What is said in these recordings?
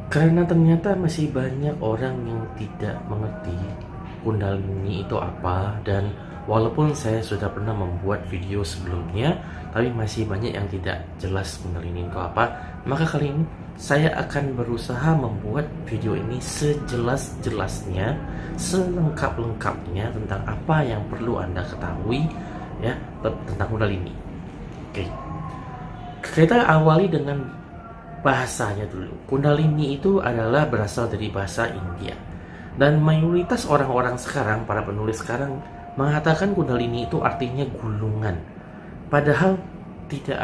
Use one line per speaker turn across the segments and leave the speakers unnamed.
Karena ternyata masih banyak orang yang tidak mengerti Kundalini itu apa, dan walaupun saya sudah pernah membuat video sebelumnya, tapi masih banyak yang tidak jelas Kundalini itu apa. Maka kali ini saya akan berusaha membuat video ini sejelas-jelasnya, selengkap-lengkapnya tentang apa yang perlu Anda ketahui ya tentang Kundalini. Oke. Kita awali dengan bahasanya dulu. Kundalini itu adalah berasal dari bahasa India. Dan mayoritas orang-orang sekarang, para penulis sekarang, mengatakan Kundalini itu artinya gulungan. Padahal tidak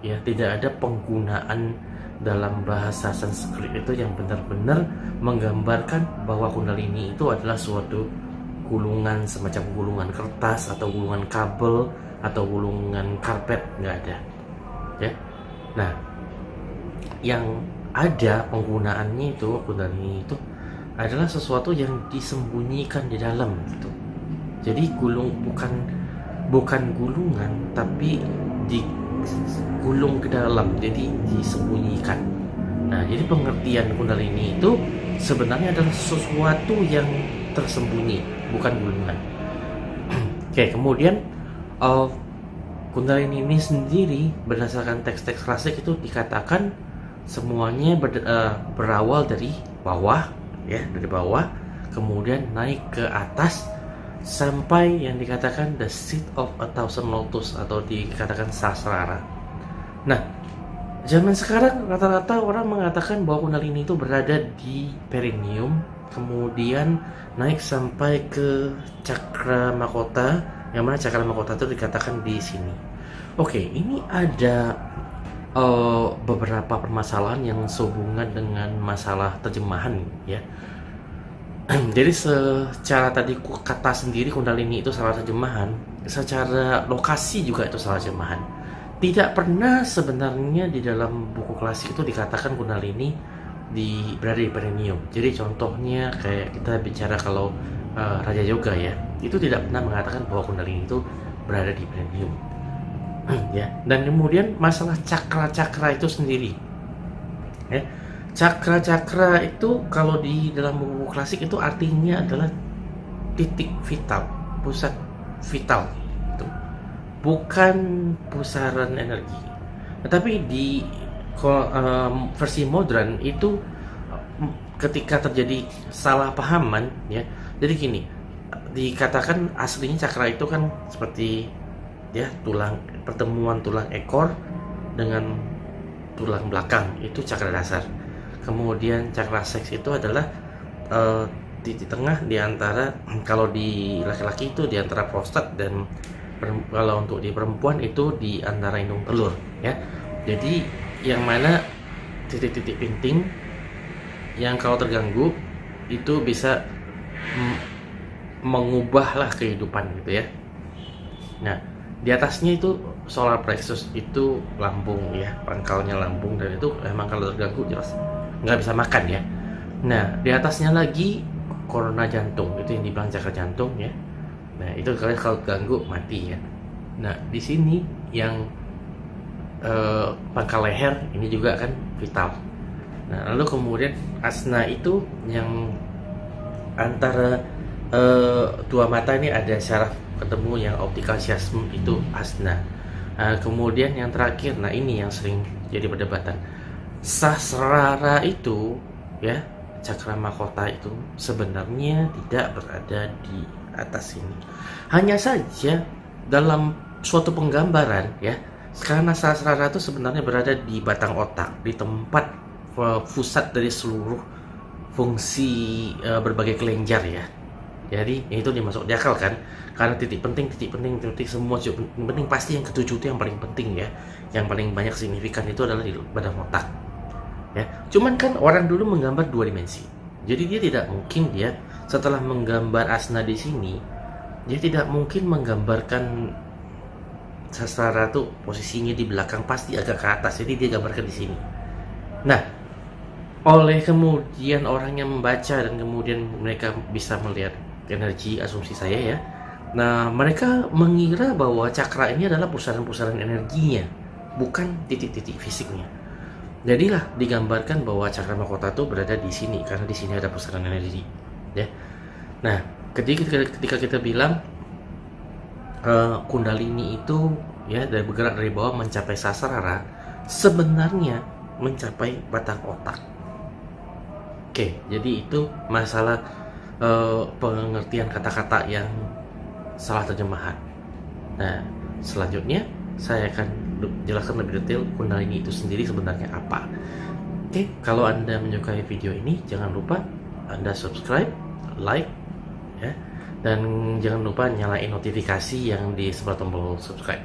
ada penggunaan dalam bahasa Sanskrit itu yang benar-benar menggambarkan bahwa Kundalini itu adalah suatu gulungan, semacam gulungan kertas atau gulungan kabel atau gulungan karpet, nggak ada. Ya. Nah, yang ada penggunaannya itu Kundalini itu adalah sesuatu yang disembunyikan di dalam gitu. Jadi bukan gulungan, tapi digulung ke dalam, jadi disembunyikan. Nah, jadi pengertian Kundalini itu sebenarnya adalah sesuatu yang tersembunyi, bukan gulungan. Oke, kemudian Kundalini ini sendiri berdasarkan teks-teks klasik itu dikatakan semuanya berawal dari bawah, ya, dari bawah, kemudian naik ke atas sampai yang dikatakan the seat of a thousand lotus atau dikatakan sasrara. Nah, zaman sekarang rata-rata orang mengatakan bahwa Kundalini itu berada di perineum, kemudian naik sampai ke cakra mahkota, yang mana cakra mahkota itu dikatakan di sini. Oke, ini ada beberapa permasalahan yang sehubungan dengan masalah terjemahan ya. Jadi secara tadi kata sendiri Kundalini itu salah terjemahan, secara lokasi juga itu salah terjemahan. Tidak pernah sebenarnya di dalam buku klasik itu dikatakan Kundalini berada di perineum. Jadi contohnya kayak kita bicara kalau Raja Yoga ya, itu tidak pernah mengatakan bahwa Kundalini itu berada di perineum. Ya, dan kemudian masalah cakra-cakra itu sendiri ya, cakra-cakra itu kalau di dalam buku klasik itu artinya adalah titik vital, pusat vital itu, bukan pusaran energi. Tetapi di versi modern itu ketika terjadi salah pahaman ya, jadi gini, dikatakan aslinya cakra itu kan seperti ya pertemuan tulang ekor dengan tulang belakang, itu cakra dasar. Kemudian cakra seks itu adalah di tengah di antara, kalau di laki-laki itu di antara prostat, dan kalau untuk di perempuan itu di antara indung telur ya. Jadi yang mana titik-titik penting yang kalau terganggu itu bisa mengubahlah kehidupan gitu ya. Nah, di atasnya itu solar plexus, itu lambung ya, pangkalnya lambung, dan itu emang kalau terganggu jelas nggak bisa makan ya. Nah, di atasnya lagi korona jantung, itu yang dibilang cakra jantung ya. Nah, itu kalian kalau terganggu mati ya. Nah, di sini yang pangkal leher ini juga kan vital. Nah, lalu kemudian asna itu yang antara dua mata ini ada syaraf ketemu, yang optical chiasm itu asna. Kemudian yang terakhir, nah ini yang sering jadi perdebatan, sasrara itu ya, cakra mahkota itu sebenarnya tidak berada di atas ini. Hanya saja dalam suatu penggambaran ya, karena sasrara itu sebenarnya berada di batang otak, di tempat pusat dari seluruh fungsi berbagai kelenjar ya. Jadi itu dimasuk di akal kan, karena titik penting semua titik penting pasti yang ketujuh itu yang paling penting ya, yang paling banyak signifikan itu adalah di badan otak ya. Cuman kan orang dulu menggambar dua dimensi, jadi dia tidak mungkin dia setelah menggambar asna di sini, dia tidak mungkin menggambarkan sastra tuh posisinya di belakang, pasti agak ke atas, jadi dia gambarkan di sini. Nah, oleh kemudian orang yang membaca dan kemudian mereka bisa melihat energi, asumsi saya ya. Nah, mereka mengira bahwa cakra ini adalah pusaran-pusaran energinya, bukan titik-titik fisiknya. Jadilah digambarkan bahwa cakra mahkota itu berada di sini karena di sini ada pusaran energi, ya. Nah, ketika kita bilang Kundalini itu ya dari bergerak dari bawah mencapai sasrara, sebenarnya mencapai batang otak. Oke, jadi itu masalah pengertian kata-kata yang salah terjemahan. Nah, selanjutnya saya akan jelaskan lebih detail Kundalini itu sendiri sebenarnya apa. Oke, kalau Anda menyukai video ini, jangan lupa Anda subscribe, like, ya, dan jangan lupa nyalain notifikasi yang di sebelah tombol subscribe.